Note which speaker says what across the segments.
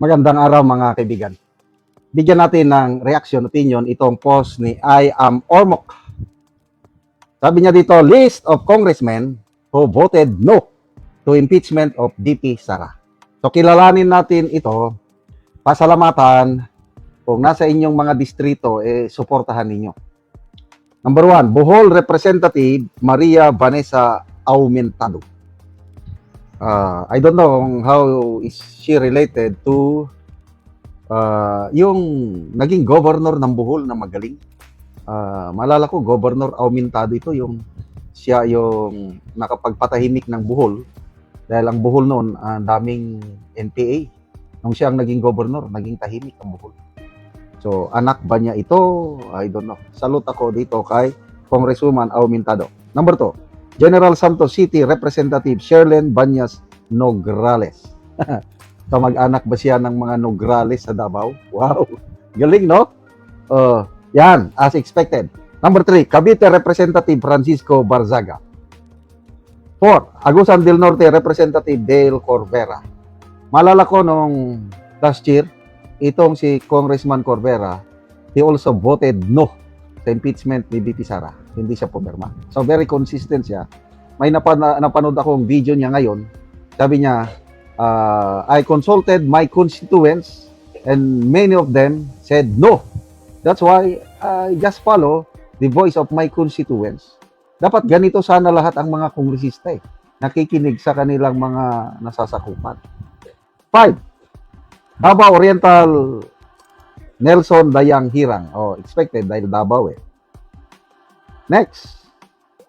Speaker 1: Magandang araw mga kaibigan. Bigyan natin ng reaction, opinion itong post ni I Am Ormoc. Sabi niya dito, list of congressmen who voted no to impeachment of VP Sara. So kilalanin natin ito, pasalamatan kung nasa inyong mga distrito, suportahan ninyo. Number 1, Bohol Representative Maria Vanessa Aumentado. I don't know how is she related to yung naging governor ng Bohol na magaling. Maalala ko, Governor Aumentado ito, siya yung nakapagpatahimik ng Bohol dahil ang Bohol noon, daming NPA. Nung siya ang naging governor, naging tahimik ang Bohol. So, anak ba niya ito? I don't know. Salute ako dito kay Congresswoman Aumentado. Number 2, General Santos City Representative Sherlyn Banyas Nograles. Kamag-anak ba siya ng mga Nograles sa Davao? Wow, galing, no? Yan, as expected. Number 3, Cavite Representative Francisco Barzaga. 4, Agusan del Norte Representative Dale Corvera. Malala ko nung last year, itong si Congressman Corvera, he also voted no sa impeachment ni VP Sara. Hindi siya pumirma. So very consistent siya. May napanood akong video niya ngayon. Sabi niya, I consulted my constituents and many of them said no. That's why I just follow the voice of my constituents. Dapat ganito sana lahat ang mga kongresista nakikinig sa kanilang mga nasasakupan. 5, Davao Oriental Nelson Dayang Hirang. Expected dahil Davao Next,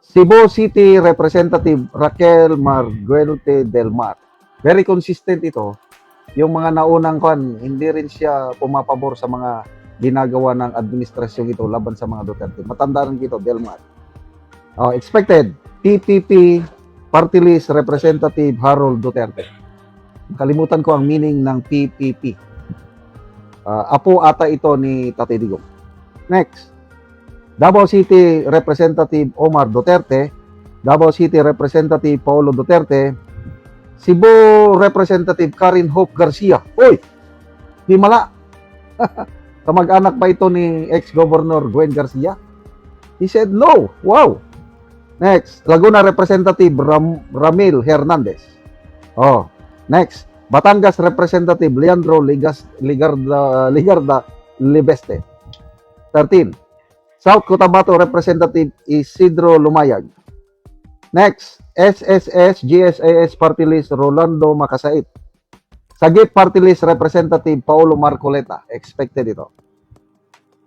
Speaker 1: Cebu City Representative Raquel Marguelte Del Mar. Very consistent ito. Yung mga naunang hindi rin siya pumapabor sa mga ginagawa ng administrasyon ito laban sa mga Duterte. Matanda rin ito, Del Mar. Expected, PPP Party List Representative Harold Duterte. Kalimutan ko ang meaning ng PPP. Apo ata ito ni Tatay Digong. Next, Davao City Representative Omar Duterte, Davao City Representative Paulo Duterte, Cebu Representative Karen Hope Garcia. Uy! Himala! Kamag-anak ba ito ni ex-governor Gwen Garcia? He said no. Wow! Next, Laguna Representative Ramil Hernandez. Next, Batangas Representative Leandro Ligarda Libeste. 13, South Cotabato Representative Isidro Lumayag. Next, SSS GSAS Party List Rolando Macasait. Sagip Party List Representative Paulo Marcoleta. Expected ito.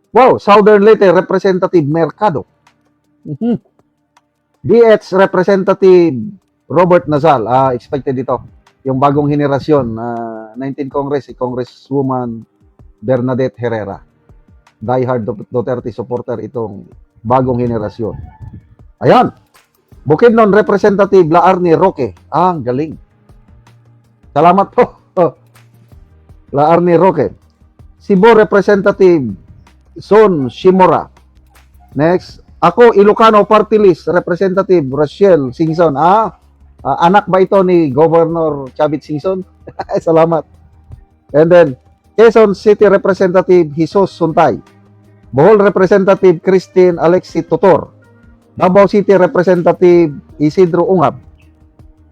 Speaker 1: Wow, Southern Leyte Representative Mercado. DH Representative Robert Nazal. Expected ito. Yung bagong henerasyon, 19 Congress, si Congresswoman Bernadette Herrera. Diehard Duterte supporter itong bagong henerasyon. Ayan. Bukidnon Representative Laarni Roque. Ang galing. Salamat po. Laarni Roque. Cebu Representative Son Shimora. Next, ako Ilocano Party List Representative Rachel Singson. Anak ba ito ni Governor Chavit Singson? Salamat. And then, Quezon City Representative Jesus Suntay. Bohol Representative Christine Alexi Tutor. Davao City Representative Isidro Ungab.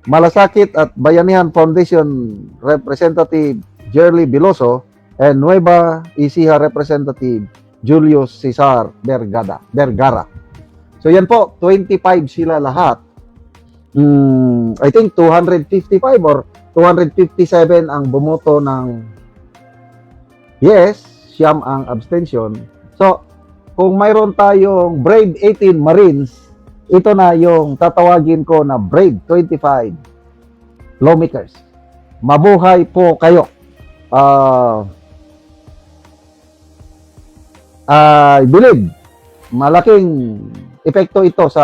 Speaker 1: Malasakit at Bayanihan Foundation Representative Jerly Biloso. And Nueva Ecija Representative Julius Cesar Vergara. So yan po, 25 sila lahat. I think 255 or 257 ang bumoto ng yes, siyam ang abstention. So, kung mayroon tayong Brave 18 Marines, ito na yung tatawagin ko na Brave 25 Lawmakers. Mabuhay po kayo. I believe malaking epekto ito sa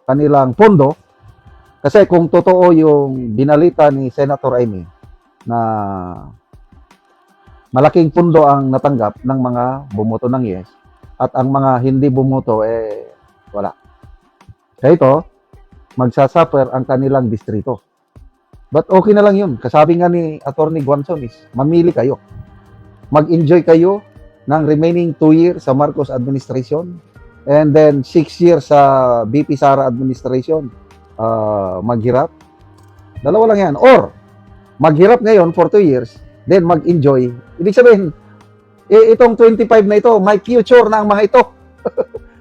Speaker 1: kanilang pondo kasi kung totoo yung binalita ni Senator Amy na malaking pundo ang natanggap ng mga bumoto ng yes at ang mga hindi bumoto wala. Kaya ito, magsasuffer ang kanilang distrito. But okay na lang yun. Kasabi nga ni Attorney Guanzon is, mamili kayo. Mag-enjoy kayo ng remaining 2 years sa Marcos administration and then 6 years sa BP Sara administration. Maghirap. Dalawa lang yan. Or, maghirap ngayon for 2 years, then mag-enjoy. Ibig sabihin, itong 25 na ito, may future na ang mga ito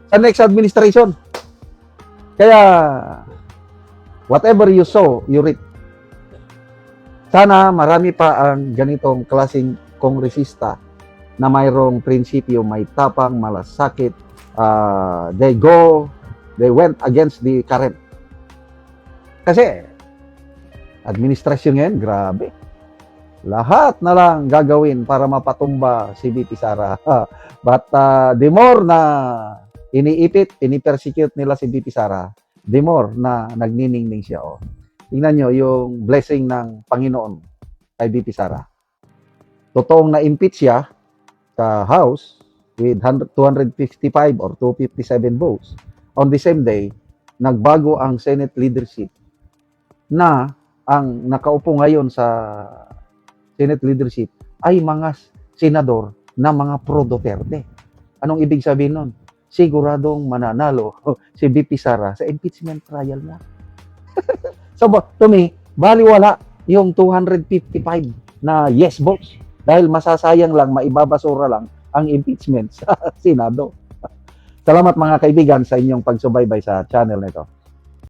Speaker 1: sa next administration. Kaya, whatever you sow, you reap. Sana marami pa ang ganitong klaseng kongresista na mayroong prinsipyo, may tapang, malasakit. They went against the current. Kasi, administrasyon ngayon, grabe. Lahat na lang gagawin para mapatumba si VP Sara. But the more na iniipit, pinipersecute nila si VP Sara, the more na nagniningning siya. Oh. Tingnan nyo yung blessing ng Panginoon kay VP Sara. Totoong na-impeach siya sa House with 255 or 257 votes. On the same day, nagbago ang Senate leadership na ang nakaupo ngayon sa Senate leadership ay mga senador na mga pro-Duterte. Anong ibig sabihin nun? Siguradong mananalo si VP Sara sa impeachment trial niya. So, to me, baliwala yung 255 na yes votes dahil masasayang lang, maibabasura lang ang impeachment sa Senado. Salamat mga kaibigan sa inyong pagsubaybay sa channel nito.